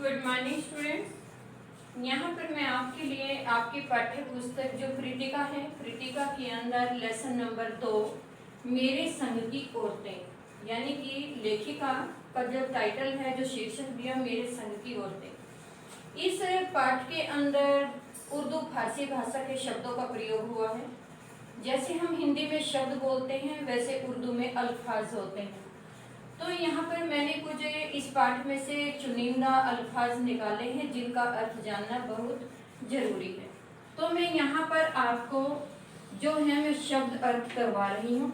Good morning students. यहाँ पर मैं आपके लिए आपकी पाठ्य पुस्तक जो कृतिका है, कृतिका के अंदर लेसन नंबर 2 मेरे संग की औरतें, यानी कि लेखिका का जो टाइटल है, जो शीर्षक दिया मेरे संग की औरतें, इस पाठ के अंदर उर्दू फारसी भाषा के शब्दों का प्रयोग हुआ है। जैसे हम हिंदी में शब्द बोलते हैं वैसे उर्दू में अल्फाज होते हैं। तो यहाँ पर मैंने कुछ इस पाठ में से चुनिंदा अल्फाज निकाले हैं जिनका अर्थ जानना बहुत जरूरी है। तो मैं यहाँ पर आपको जो है मैं शब्द अर्थ करवा रही हूँ।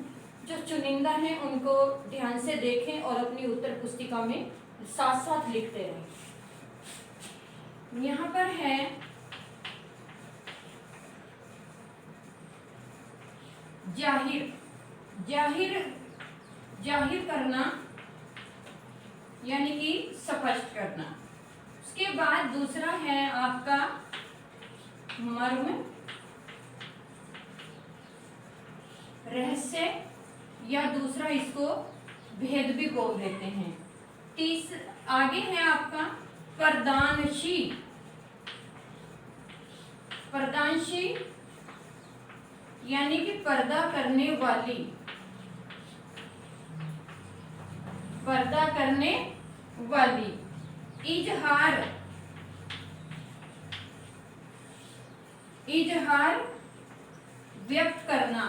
जो चुनिंदा हैं उनको ध्यान से देखें और अपनी उत्तर पुस्तिका में साथ साथ लिखते रहें। यहाँ पर है जाहिर, जाहिर जाहिर करना यानी कि स्पष्ट करना। उसके बाद दूसरा है आपका मर्म, रहस्य, या दूसरा इसको भेद भी बोल देते हैं। आगे है आपका पर्दानशी, पर्दानशी यानी कि पर्दा करने वाली, पर्दा करने वाली। इजहार, इजहार व्यक्त करना।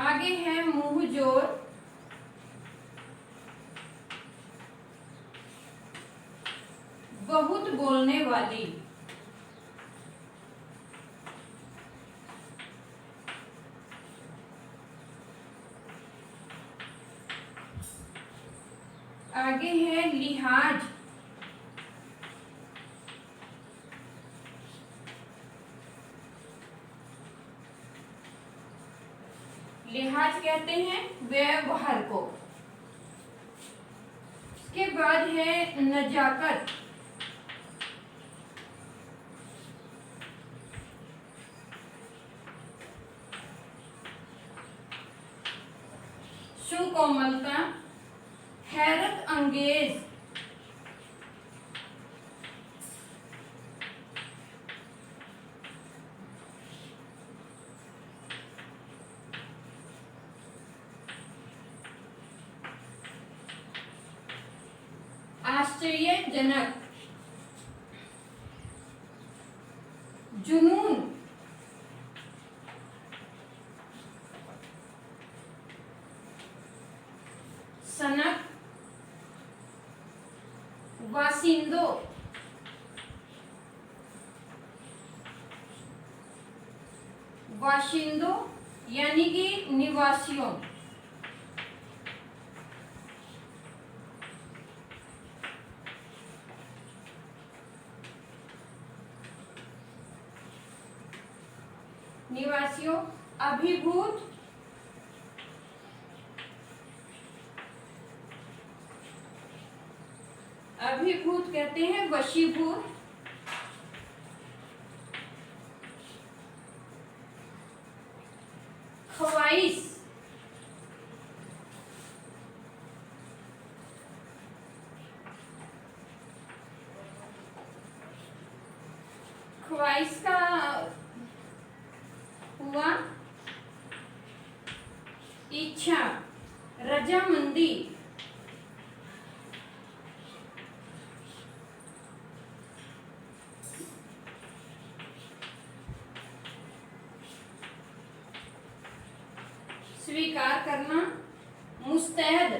आगे है मुंहजोर, बहुत बोलने वाली। आगे है लिहाज, लिहाज कहते हैं व्यवहार को। उसके बाद है नजाकत, सुकोमलता, हैरत अंगेज, आश्चर्यजनक, जुनून, सनक, वासिंदो, वाशिंदो यानी कि निवासियों। निवासियों। अभिभूत, अभिभूत कहते हैं वशीभूत। ख्वाहिश, ख्वाहिश का हुआ इच्छा, रजामंदी, स्वीकार करना, मुस्तैद,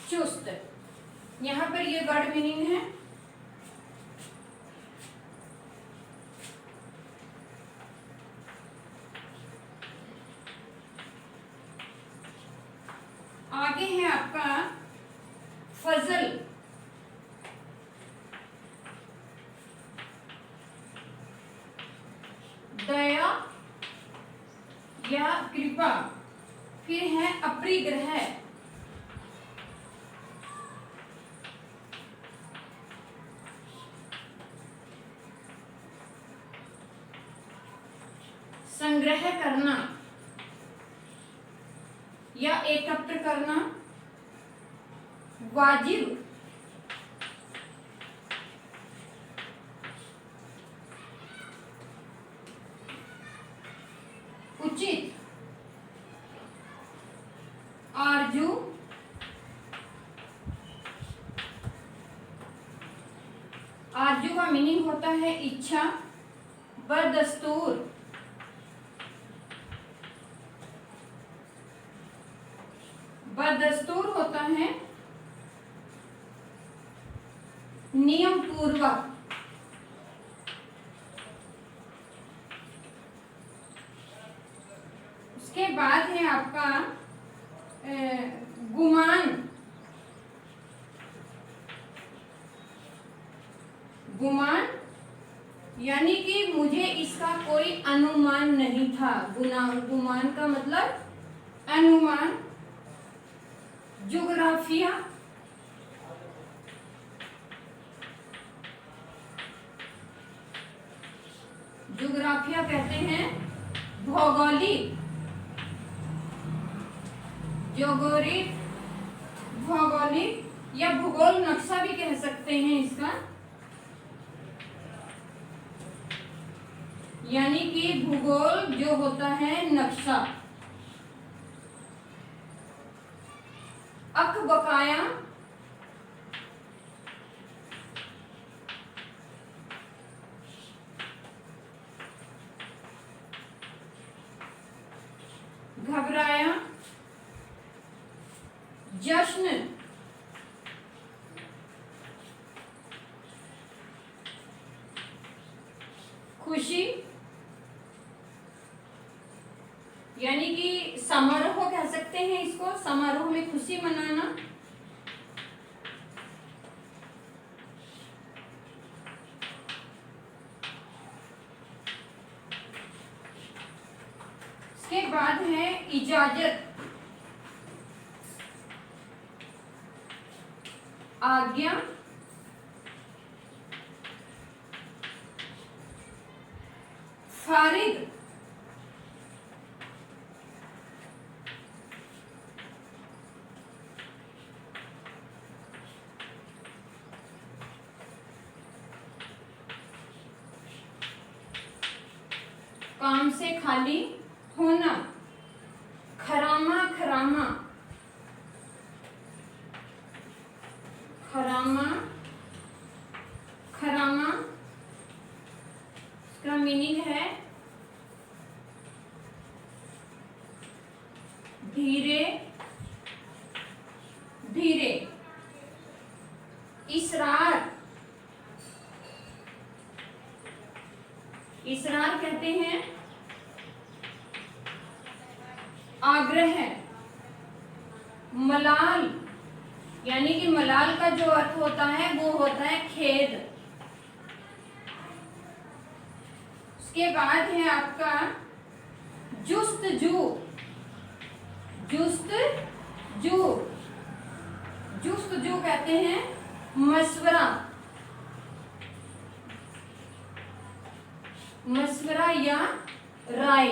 चुस्त। यहाँ पर ये वर्ड मीनिंग है। आगे है आपका फजल, दया या कृपा। फिर है अपरिग्रह, संग्रह करना या एकत्र करना, वाजिब, उचित, आरजू, आरजू का मीनिंग होता है इच्छा, बदस्तूर, बदस्तूर होता है नियम पूर्वक, उसके बाद है आपका गुमान, गुमान यानी कि मुझे इसका कोई अनुमान नहीं था, गुमान का मतलब अनुमान, ज्योग्राफिया, ज्योग्राफिया कहते हैं भौगोलिक, ज्योग्राफिक, भौगोलिक या भूगोल नक्शा भी कह सकते हैं इसका, यानी कि भूगोल जो होता है नक्शा। अकबकाया, घबराया, जश्न, खुशी, यानी कि समारोह कह सकते हैं इसको, समारोह में खुशी मनाना, इसके बाद है इजाजत, आज्ञा, फारिग, काम से खाली होना, खरामा, खरामा, खरामा, खरामा, इसका मीनिंग है धीरे धीरे, इसरार, इसरार कहते हैं आग्रह, मलाल, यानी कि मलाल का जो अर्थ होता है वो होता है खेद। उसके बाद है आपका जुस्तजू, जुस्तजू, जुस्तजू कहते हैं मशवरा, मशवरा या राय।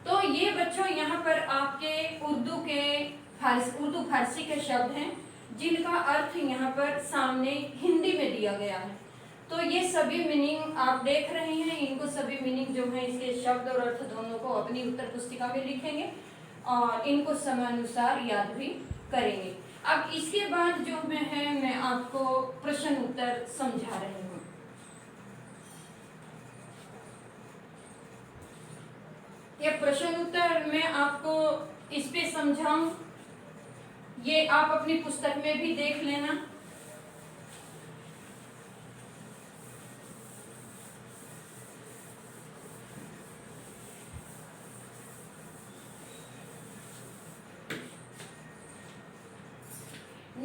तो ये बच्चों यहाँ पर आपके उर्दू फारसी के शब्द हैं जिनका अर्थ यहाँ पर सामने हिंदी में दिया गया है। तो ये सभी मीनिंग आप देख रहे हैं, इनको सभी मीनिंग जो है इसके शब्द और अर्थ दोनों को अपनी उत्तर पुस्तिका में लिखेंगे और इनको समयानुसार याद भी करेंगे। अब इसके बाद जो मैं आपको प्रश्न उत्तर समझा रही हूँ। ये प्रश्न उत्तर मैं आपको इस पे समझाऊं, ये आप अपनी पुस्तक में भी देख लेना।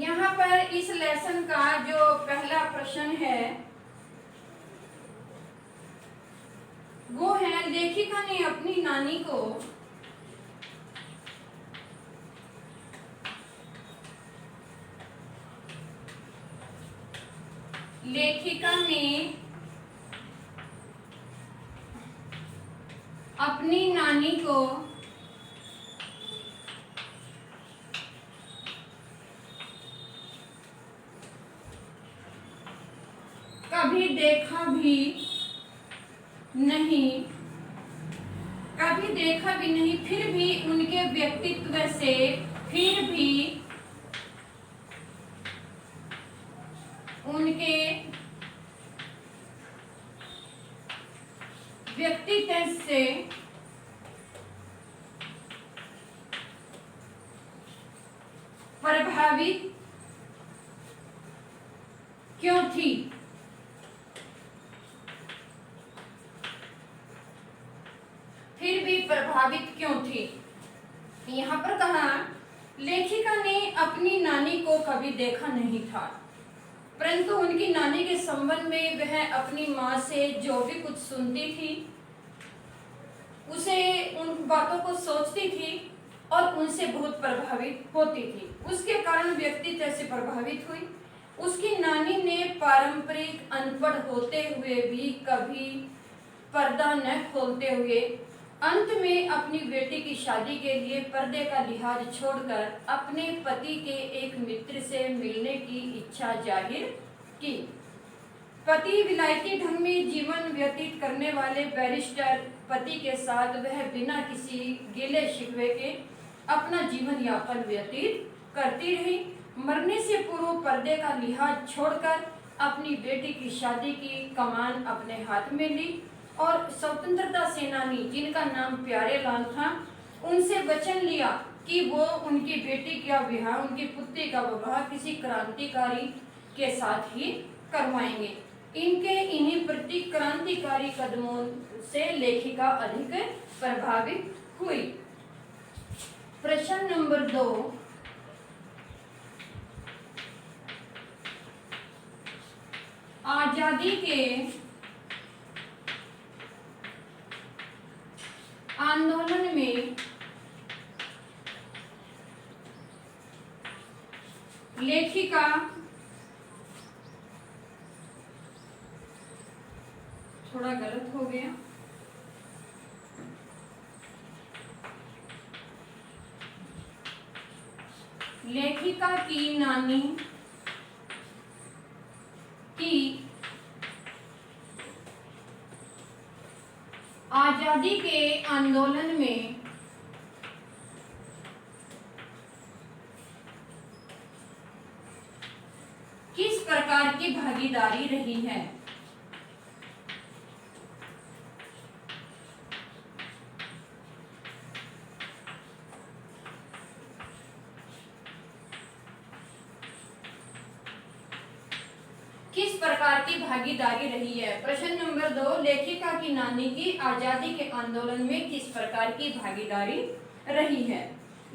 यहाँ पर इस लेसन का जो पहला प्रश्न है वो है, लेखिका ने अपनी नानी को अपनी नानी को कभी देखा भी नहीं, कभी देखा भी नहीं, फिर भी उनके व्यक्तित्व से, फिर भी उनके व्यक्तित्व से प्रभावित क्यों थी? फिर भी प्रभावित क्यों थी? यहाँ पर कहा लेखिका ने अपनी नानी को कभी देखा नहीं था, परंतु उनकी नानी के संबंध में वह अपनी माँ से जो भी कुछ सुनती थी उसे, उन बातों को सोचती थी और उनसे बहुत प्रभावित होती थी। उसके कारण व्यक्तित्व से प्रभावित हुई। उसकी नानी ने पारंपरिक अनपढ़ होते हुए भी कभी पर्दा न खोलते हुए अंत में अपनी बेटी की शादी के लिए पर्दे का लिहाज छोड़कर अपने पति के एक मित्र से मिलने की इच्छा जाहिर की। पति विलायती ढंग में जीवन व्यतीत करने वाले बैरिस्टर पति के साथ वह बिना किसी गिले शिकवे के अपना जीवन यापन व्यतीत करती रही। मरने से पूर्व पर्दे का लिहाज छोड़कर अपनी बेटी की शादी की कमान अपने हाथ में ली और स्वतंत्रता सेनानी जिनका नाम प्यारे लाल था उनसे वचन लिया कि वो उनकी बेटी का विवाह, उनकी पुत्री का विवाह किसी क्रांतिकारी के साथ ही करवाएंगे। इनके इन्हीं प्रति क्रांतिकारी कदमों से लेखिका अधिक प्रभावित हुई। प्रश्न नंबर 2, आजादी के आंदोलन में लेखिका थोड़ा गलत हो गया, लेखिका की नानी की आजादी के आंदोलन में किस प्रकार की भागीदारी रही है? किस प्रकार की भागीदारी रही है? प्रश्न नंबर 2, लेखिका की नानी की आजादी के आंदोलन में किस प्रकार की भागीदारी रही है?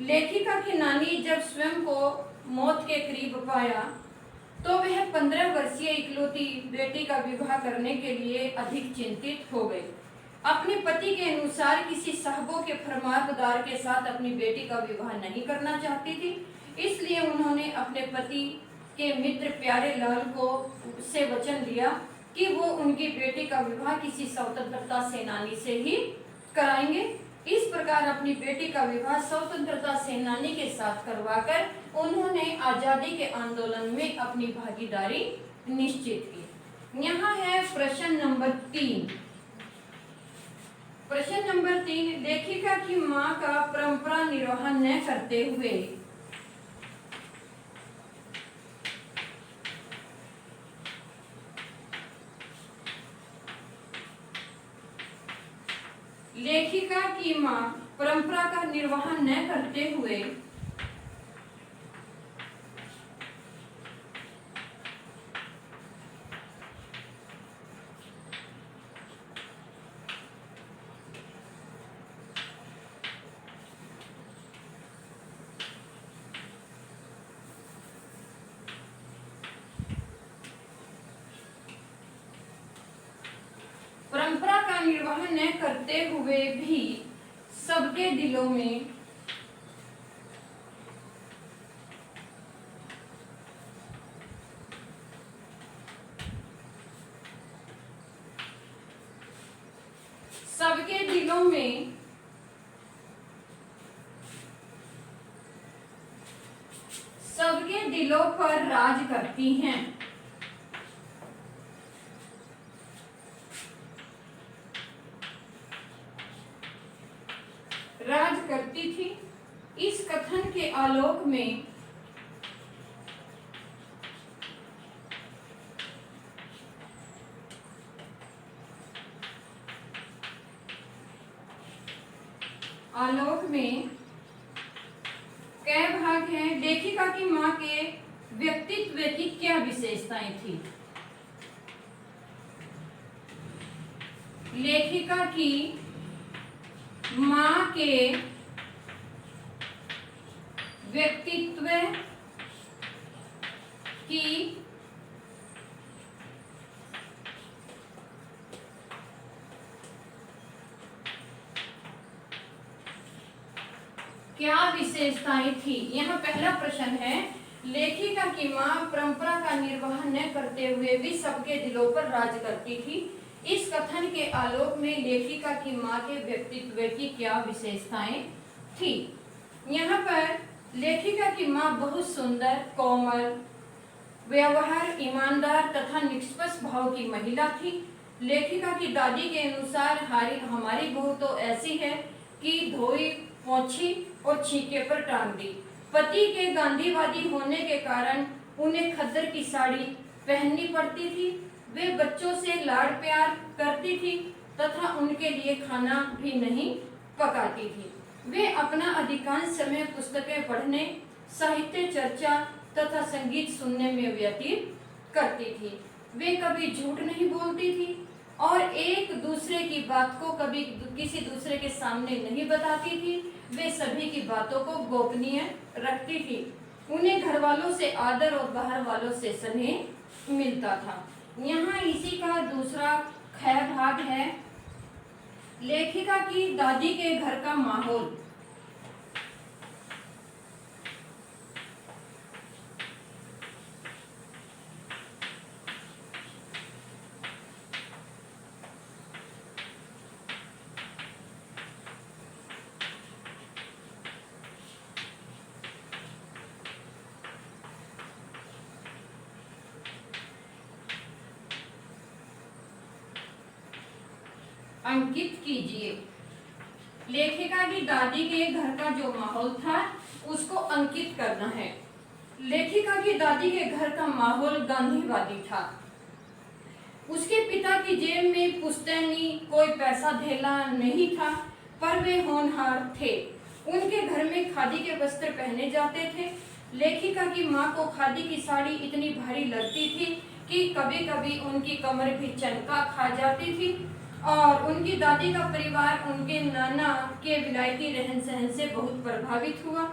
लेखिका की नानी जब स्वयं को मौत के करीब पाया तो वह 15 वर्षीय इकलौती बेटी का विवाह करने के लिए अधिक चिंतित हो गई। अपने पति के अनुसार किसी साहबों के फरमाबरदार के साथ अपनी बेटी का विवाह नहीं करना चाहती थी, इसलिए उन्होंने अपने पति के मित्र प्यारे लाल को से वचन लिया कि वो उनकी बेटी का विवाह किसी स्वतंत्रता सेनानी से ही कराएंगे। इस प्रकार अपनी बेटी का विवाह स्वतंत्रता सेनानी के साथ करवाकर उन्होंने आजादी के आंदोलन में अपनी भागीदारी निश्चित की। यहाँ है प्रश्न नंबर 3। प्रश्न नंबर 3, लेखिका की मां का परंपरा निर्वाह न करते हुए लेखिका की मां परंपरा का निर्वाह न करते हुए परंपरा का निर्वाह न करते हुए भी सबके दिलों में सबके दिलों में सबके दिलों पर राज करती हैं। राज करती थी। इस कथन के आलोक में क्या भाग है? लेखिका की माँ के व्यक्तित्व की क्या विशेषताएं थी? लेखिका की माँ के व्यक्तित्व की क्या विशेषताएं थी? यहाँ पहला प्रश्न है, लेखिका की माँ परंपरा का निर्वाह न करते हुए भी सबके दिलों पर राज करती थी। इस कथन के आलोक में लेखिका की माँ के व्यक्तित्व की क्या विशेषताएं थी? यहाँ पर लेखिका की माँ बहुत सुंदर, कोमल, व्यवहार, ईमानदार तथा निष्पक्ष भाव की महिला थी। लेखिका की दादी के अनुसार हमारी बहू तो ऐसी है कि धोई, पोंछी और छीके पर टांग दी। पति के गांधीवादी होने के कारण उन्हें खद्दर की साड़ी पहननी पड़ती थी। वे बच्चों से लाड़ प्यार करती थी तथा उनके लिए खाना भी नहीं पकाती थी। वे अपना अधिकांश समय पुस्तकें पढ़ने, साहित्य चर्चा तथा संगीत सुनने में व्यतीत करती थी। वे कभी झूठ नहीं बोलती थी और एक दूसरे की बात को कभी किसी दूसरे के सामने नहीं बताती थी। वे सभी की बातों को गोपनीय रखती थी। उन्हें घर वालों से आदर और बाहर वालों से स्नेह मिलता था। यहाँ इसी का दूसरा ख भाग है, लेखिका की दादी के घर का माहौल। अंकित कीजिए। लेखिका की दादी के घर का जो माहौल था उसको अंकित करना है। लेखिका की दादी के घर का माहौल गांधीवादी था। उसके पिता की जेब में पुश्तैनी, कोई पैसा धेला नहीं था, पर वे होनहार थे। उनके घर में खादी के वस्त्र पहने जाते थे। लेखिका की माँ को खादी की साड़ी इतनी भारी लगती थी कि कभी कभी उनकी कमर भी चनका खा जाती थी। और उनकी दादी का परिवार उनके नाना के विलायती रहन सहन से बहुत प्रभावित हुआ।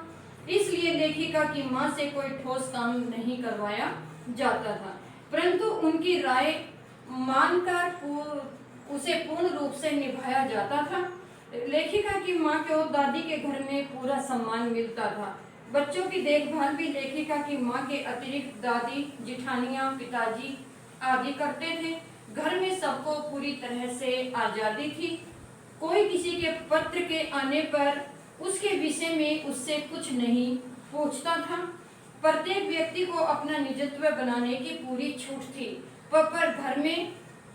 इसलिए लेखिका की माँ से कोई ठोस काम नहीं करवाया जाता था, परंतु उनकी राय मानकर उसे पूर्ण रूप से निभाया जाता था। लेखिका की माँ को दादी के घर में पूरा सम्मान मिलता था। बच्चों की देखभाल भी लेखिका की माँ के अतिरिक्त दादी, जिठानियाँ, पिताजी आदि करते थे। घर में सबको पूरी तरह से आजादी थी। कोई किसी के पत्र के आने पर उसके विषय में उससे कुछ नहीं पूछता था। प्रत्येक व्यक्ति को अपना निजत्व बनाने की पूरी छूट थी। पर घर में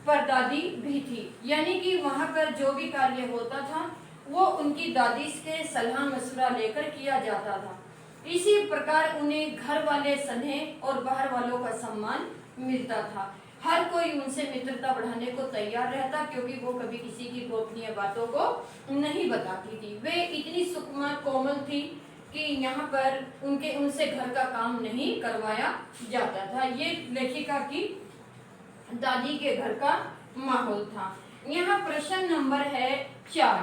परदादी भी थी, यानी कि वहाँ पर जो भी कार्य होता था वो उनकी दादी से सलाह मशवरा लेकर किया जाता था। इसी प्रकार उन्हें घर वाले स्नेह और बाहर वालों का सम्मान मिलता था। हर कोई उनसे मित्रता बढ़ाने को तैयार रहता, क्योंकि वो कभी किसी की गोपनीय बातों को नहीं बताती थी। वे इतनी सुकुमार, कोमल थी कि यहाँ पर उनसे घर का काम नहीं करवाया जाता था। ये लेखिका की दादी के घर का माहौल था। यहाँ प्रश्न नंबर है 4।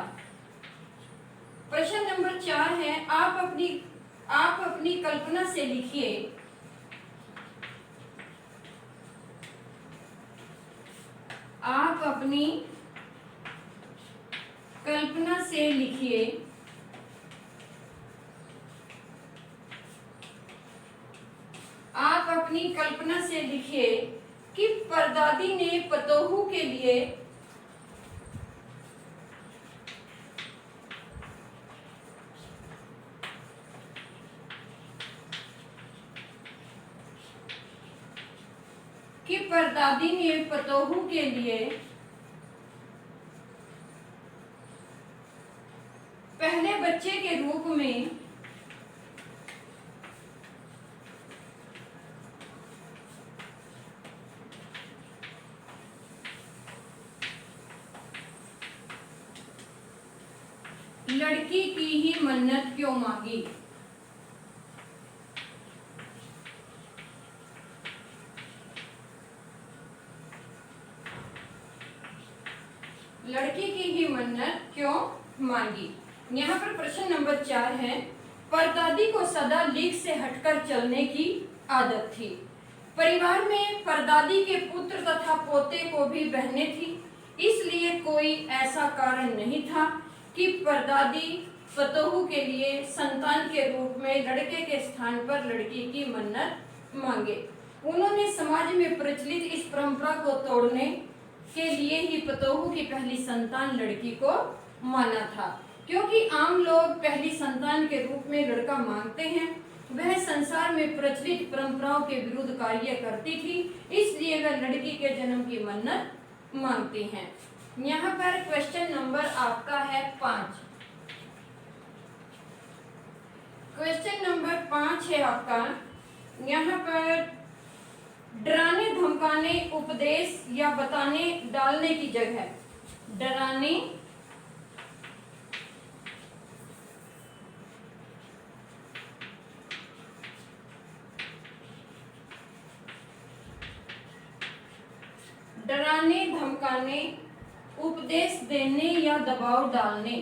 प्रश्न नंबर 4 है, आप अपनी कल्पना से लिखिए। आप अपनी कल्पना से लिखिए आप अपनी कल्पना से लिखिए कि परदादी ने पतोहू के लिए परदादी ने पतोहू के लिए पहले बच्चे के रूप में लड़की की ही मन्नत क्यों मांगी? लड़की की ही मन्नत क्यों मांगी? यहाँ पर प्रश्न नंबर 4 है। परदादी को सदा लीक से हटकर चलने की आदत थी। परिवार में परदादी के पुत्र तथा पोते को भी बहनें थी, इसलिए कोई ऐसा कारण नहीं था कि परदादी पतोहू के लिए संतान के रूप में लड़के के स्थान पर लड़की की मन्नत मांगे। उन्होंने समाज में प्रचलित इस परंपरा को तोड़ने के लिए ही पतोहू की पहली संतान लड़की को माना था। क्योंकि आम लोग पहली संतान के रूप में लड़का मांगते हैं, वह संसार में प्रचलित परंपराओं के विरुद्ध कार्य करती थी, इसलिए वह लड़की के जन्म की मन्नत मांगती हैं। यहाँ पर क्वेश्चन नंबर आपका है 5। क्वेश्चन नंबर 5 है आपका। यहाँ पर डराने धमकाने उपदेश या बताने डालने की जगह डराने डराने धमकाने उपदेश देने या दबाव डालने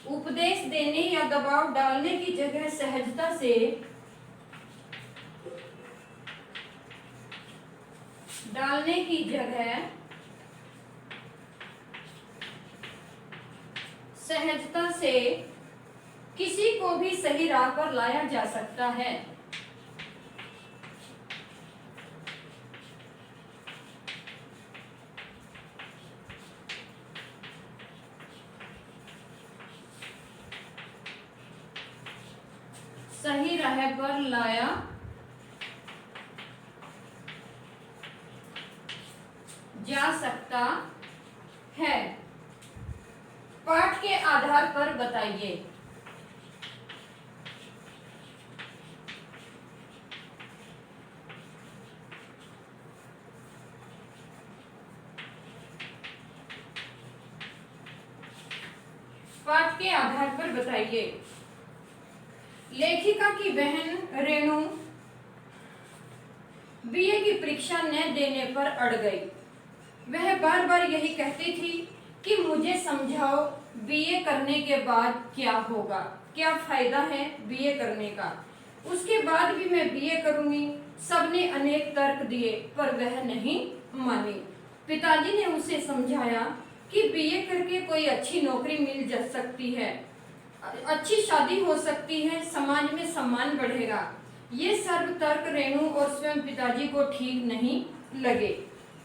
उपदेश देने या दबाव डालने की जगह सहजता से डालने की जगह सहजता से किसी को भी सही राह पर लाया जा सकता है। सही राह पर लाया जा सकता है। पाठ के आधार पर बताइए। पाठ के आधार पर बताइए। लेखिका की बहन रेणु बीए की परीक्षा न देने पर अड़ गई। वह बार बार यही कहती थी कि मुझे समझाओ, बीए करने के बाद क्या होगा, क्या फायदा है बीए करने का। उसके बाद भी मैं बीए करूंगी। सबने अनेक तर्क दिए पर वह नहीं मानी। पिताजी ने उसे समझाया कि बीए करके कोई अच्छी नौकरी मिल जा सकती है, अच्छी शादी हो सकती है, समाज में सम्मान बढ़ेगा। ये सर्व तर्क रेणु और स्वयं पिताजी को ठीक नहीं लगे।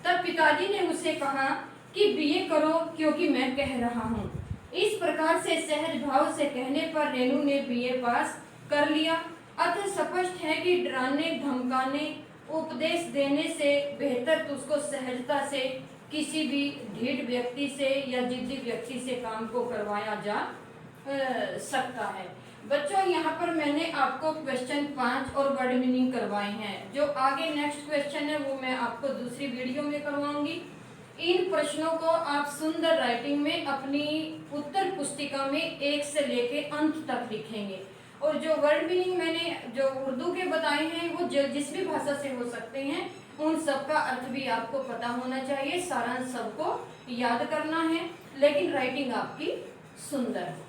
तब पिताजी ने उसे कहा कि बीए करो क्योंकि मैं कह रहा हूँ। इस प्रकार से सहज भाव से कहने पर रेणु ने बीए पास कर लिया। अतः स्पष्ट है कि डराने धमकाने उपदेश देने से बेहतर तो उसको सहजता से किसी भी ढीठ व्यक्ति से या जिद्दी व्यक्ति से काम को करवाया जा सकता है। बच्चों, यहाँ पर मैंने आपको क्वेश्चन 5 और वर्ड मीनिंग करवाए हैं। जो आगे नेक्स्ट क्वेश्चन है वो मैं आपको दूसरी वीडियो में करवाऊंगी। इन प्रश्नों को आप सुंदर राइटिंग में अपनी उत्तर पुस्तिका में 1 से लेके अंत तक लिखेंगे। और जो वर्ड मीनिंग मैंने जो उर्दू के बताए हैं वो जिस भी भाषा से हो सकते हैं, उन सब का अर्थ भी आपको पता होना चाहिए। सारांश सबको याद करना है, लेकिन राइटिंग आपकी सुंदर हो।